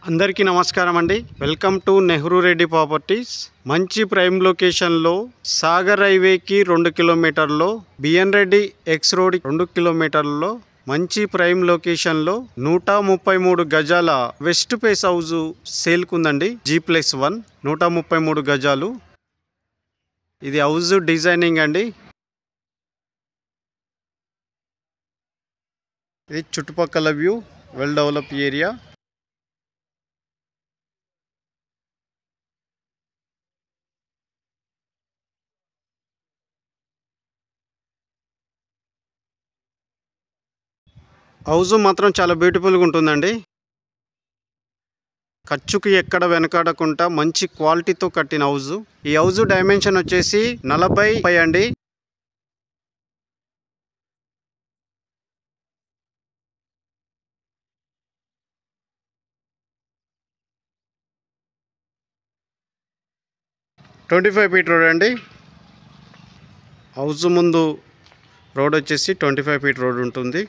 అందరికీ నమస్కారం అండి. Welcome to Nehru Reddy properties. మంచి ప్రైమ్ లొకేషన్లో సాగర్ హైవేకి 2 కిలోమీటర్లో, బిఎన్ రెడ్డి ఎక్స్ రోడ్ 2 కిలోమీటర్లలో మంచి ప్రైమ్ లొకేషన్లో 133 గజాల వెస్ట్ ఫేస్ హౌస్ సేల్కుందండి. G+1 133 గజాలు. ఇది హౌస్ డిజైనింగ్ అండి. ఇది చుట్టుపక్కల view, well develop area. House మాత్రం చాలా బ్యూటిఫుల్గా ఉంటుందండి. ఖర్చుకి ఎక్కడ వెనకాడకుండా మంచి క్వాలిటీతో కట్టిన హౌస్. ఈ హౌస్ డైమెన్షన్ వచ్చేసి 40 అండి. ట్వంటీ 5 ఫీట్ రోడ్ అండి. హౌస్ ముందు రోడ్ వచ్చేసి 25 ఫీట్ రోడ్ ఉంటుంది.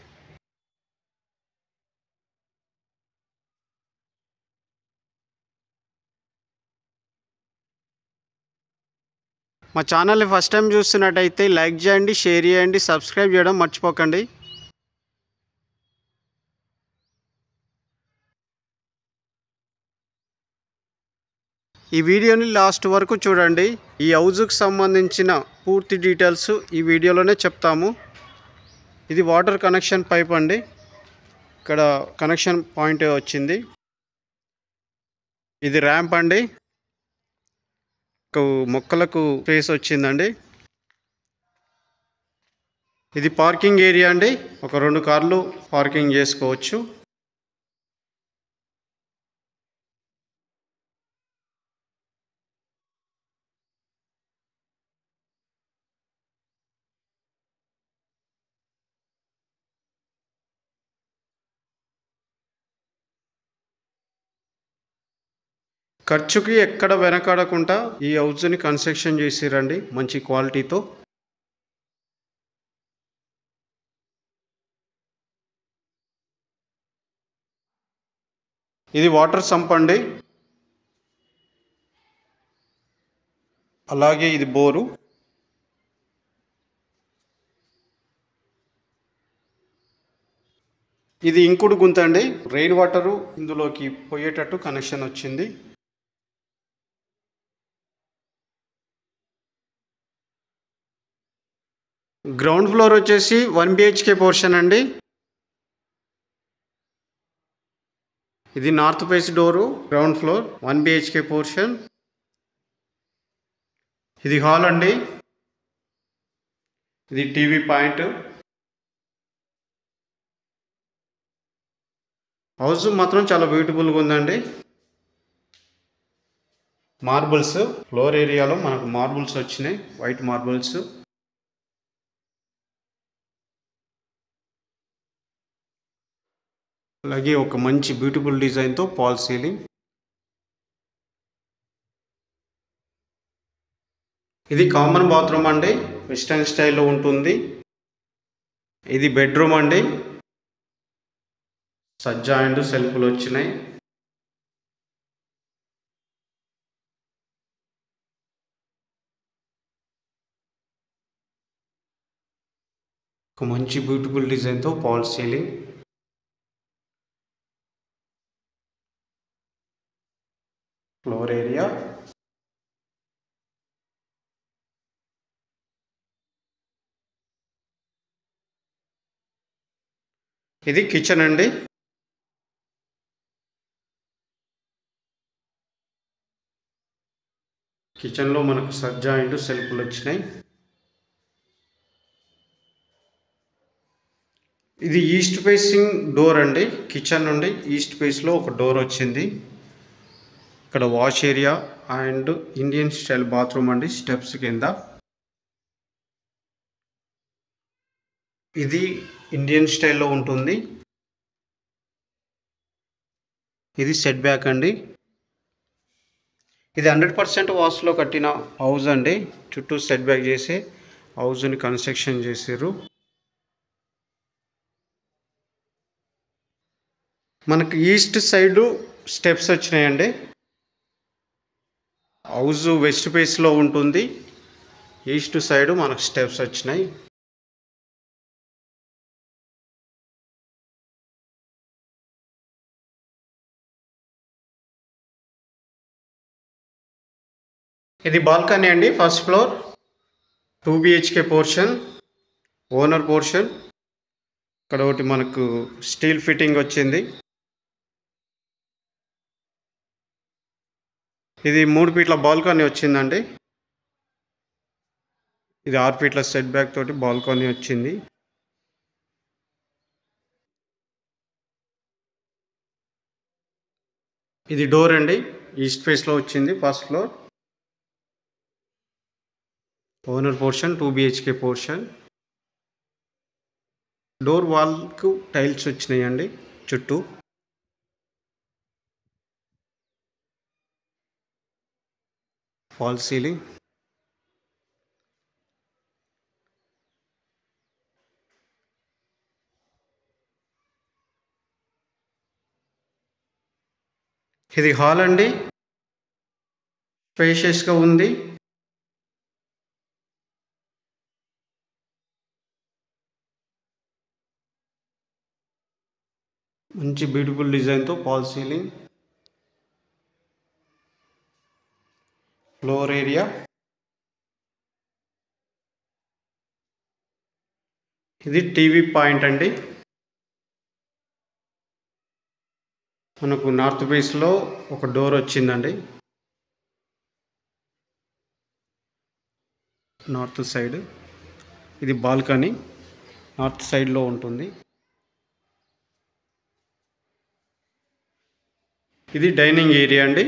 మా ఛానల్ని ఫస్ట్ టైం చూస్తున్నట్టయితే లైక్ చేయండి, షేర్ చేయండి, సబ్స్క్రైబ్ చేయడం మర్చిపోకండి. ఈ వీడియోని లాస్ట్ వరకు చూడండి. ఈ హౌస్కి సంబంధించిన పూర్తి డీటెయిల్స్ ఈ వీడియోలోనే చెప్తాము. ఇది వాటర్ కనెక్షన్ పైప్ అండి. ఇక్కడ కనెక్షన్ పాయింట్ వచ్చింది. ఇది ర్యాంప్ అండి. మొక్కలకు స్పేస్ వచ్చిందండి. ఇది పార్కింగ్ ఏరియా అండి. ఒక 2 కార్లు పార్కింగ్ చేసుకోవచ్చు. ఖర్చుకి ఎక్కడ వెనకాడకుండా ఈ హౌస్ని కన్స్ట్రక్షన్ చేసిరండి మంచి క్వాలిటీతో. ఇది వాటర్ సంప్ అండి. అలాగే ఇది బోరు. ఇది ఇంకుడు గుంత అండి. రెయిన్ వాటరు ఇందులోకి పోయేటట్టు కనెక్షన్ వచ్చింది. గ్రౌండ్ ఫ్లోర్ వచ్చేసి 1 BHK పోర్షన్ అండి. ఇది north face door. Ground floor 1 BHK portion. ఇది హాల్ అండి. ఇది టీవీ పాయింట్. హౌస్ మాత్రం చాలా బ్యూటిఫుల్గా ఉందండి. మార్బుల్స్ ఫ్లోర్ ఏరియాలో మనకు మార్బుల్స్ వచ్చినాయి, వైట్ మార్బుల్స్. అలాగే ఒక మంచి బ్యూటిఫుల్ డిజైన్తో ఫాల్ సీలింగ్. ఇది కామన్ బాత్రూమ్ అండి. వెస్టర్న్ స్టైల్లో ఉంటుంది. ఇది బెడ్రూమ్ అండి. సజ్జా అండ్ సెల్ఫ్లు వచ్చినాయి. ఒక మంచి బ్యూటిఫుల్ డిజైన్తో ఫాల్ సీలింగ్. Floor area. ఇది కిచెన్ అండి. కిచెన్లో మనకు సజ్జా అండ్ సెల్ఫ్లు వచ్చినాయి. ఇది ఈస్ట్ ఫేసింగ్ డోర్ అండి. కిచెన్ నుండి ఈస్ట్ ఫేస్లో ఒక డోర్ వచ్చింది. ఇక్కడ wash area and Indian style bathroom అండి, స్టెప్స్ కింద. ఇది ఇండియన్ స్టైల్లో ఉంటుంది. ఇది సెట్ బ్యాక్ అండి. ఇది 100% వాస్తులో కట్టిన హౌస్ అండి. చుట్టూ సెట్ బ్యాక్ చేసి హౌస్ని కన్స్ట్రక్షన్ చేసారు. మనకు ఈస్ట్ సైడ్ స్టెప్స్ వచ్చినాయండి. హౌస్ వెస్ట్ ఫేస్లో ఉంటుంది. ఈస్ట్ సైడ్ మనకు స్టెప్స్ వచ్చినాయి. ఇది బాల్కనీ అండి. First floor 2 BHK portion, owner portion. ఇక్కడ ఒకటి మనకు స్టీల్ ఫిట్టింగ్ వచ్చింది. ఇది 3 ఫీట్ల బాల్కనీ వచ్చిందండి. ఇది 6 ఫీట్ల సెట్ బ్యాక్ తోటి బాల్కనీ వచ్చింది. ఇది డోర్ అండి. ఈస్ట్ ఫేస్లో వచ్చింది. First floor owner portion, 2 BHK పోర్షన్. డోర్ వాల్కు టైల్స్ వచ్చినాయండి చుట్టూ. Fall ceiling. ఇది హాల్ అండి. స్పేషియస్గా ఉంది. మంచి బ్యూటిఫుల్ డిజైన్తో ఫాల్ సీలింగ్. Floor area. ఇది టీవీ పాయింట్ అండి. మనకు నార్త్ ఫేస్లో ఒక డోర్ వచ్చిందండి. నార్త్ సైడ్ ఇది బాల్కనీ నార్త్ సైడ్లో ఉంటుంది. ఇది డైనింగ్ ఏరియా అండి.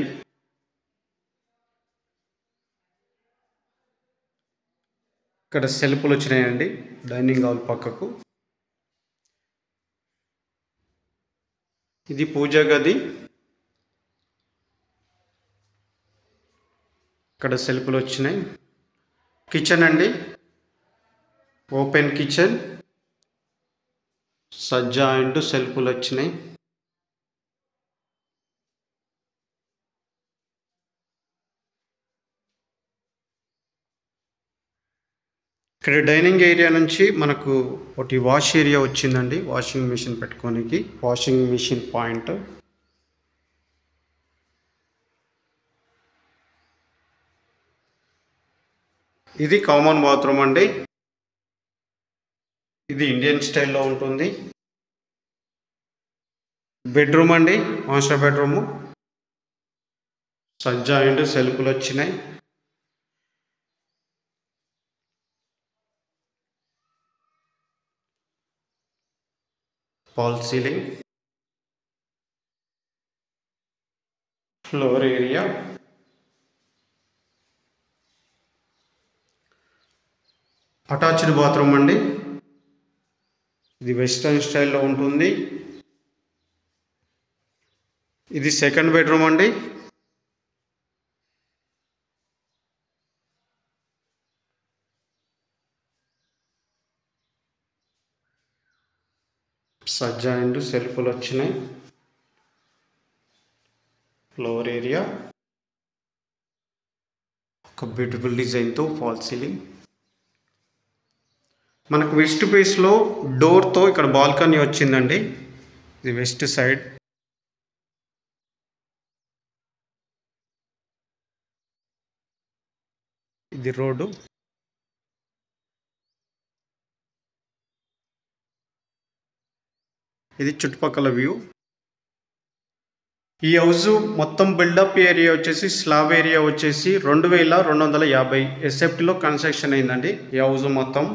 ఇక్కడ సెల్ఫ్లు వచ్చినాయండి డైనింగ్ హాల్ పక్కకు. ఇది పూజా గది. ఇక్కడ సెల్ఫ్లు వచ్చినాయి. కిచెన్ అండి. Open kitchen. సజ్జా అండ్ సెల్ఫ్లు వచ్చినాయి. ఇక్కడ డైనింగ్ ఏరియా నుంచి మనకు ఒకటి వాష్ ఏరియా వచ్చిందండి. వాషింగ్ మిషన్ పెట్టుకోనికి వాషింగ్ మిషన్ పాయింట్. ఇది కామన్ బాత్రూమ్ అండి. ఇది ఇండియన్ స్టైల్లో ఉంటుంది. బెడ్రూమ్ అండి. Master bedroom. సజ్జా అండ్ సెల్ఫ్లు వచ్చినాయి. Fall ceiling. Floor area. Attached bathroom అండి. ఇది వెస్టర్న్ స్టైల్లో ఉంటుంది. ఇది సెకండ్ బెడ్రూమ్ అండి. సజ్జా అండ్ సెల్ఫ్లు వచ్చినాయి. Floor area. ఒక బ్యూటిఫుల్ డిజైన్తో ఫాల్ సీలింగ్. మనకు వెస్ట్ ఫేస్లో డోర్తో ఇక్కడ బాల్కనీ వచ్చిందండి. ఇది వెస్ట్ సైడ్. ఇది రోడ్డు. ఇది చుట్టుపక్కల వ్యూ. ఈ హౌస్ మొత్తం బిల్డప్ ఏరియా వచ్చేసి స్లాబ్ ఏరియా వచ్చేసి 2250 ఎస్ఎఫ్టీలో కన్స్ట్రక్షన్ అయిందండి. ఈ హౌస్ మొత్తం.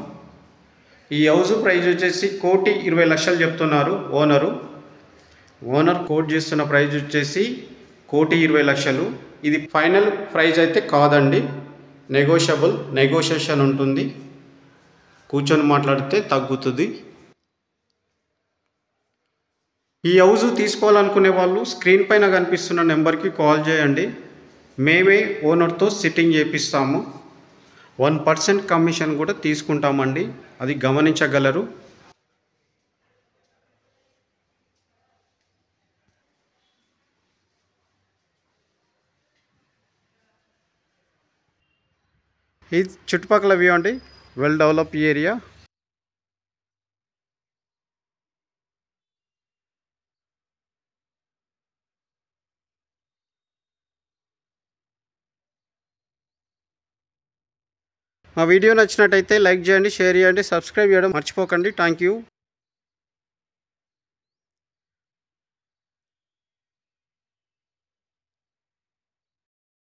ఈ హౌస్ ప్రైస్ వచ్చేసి 1,20,00,000 చెప్తున్నారు ఓనరు. ఓనర్ కోట్ చేస్తున్న ప్రైస్ వచ్చేసి 1,20,00,000. ఇది ఫైనల్ ప్రైస్ అయితే కాదండి. నెగోషియేషన్ ఉంటుంది. కూర్చొని మాట్లాడితే తగ్గుతుంది. ఈ హౌస్ తీసుకోవాలనుకునే వాళ్ళు స్క్రీన్ పైన కనిపిస్తున్న నెంబర్కి కాల్ చేయండి. మేమే ఓనర్తో సిట్టింగ్ చేపిస్తాము. 1% కమిషన్ కూడా తీసుకుంటామండి. అది గమనించగలరు. ఇది చుట్టుపక్కల వ్యూ అండి, వెల్ డెవలప్ ఏరియా. మా వీడియో నచ్చినట్టయితే లైక్ చేయండి, షేర్ చేయండి, సబ్స్క్రైబ్ చేయడం మర్చిపోకండి. Thank you.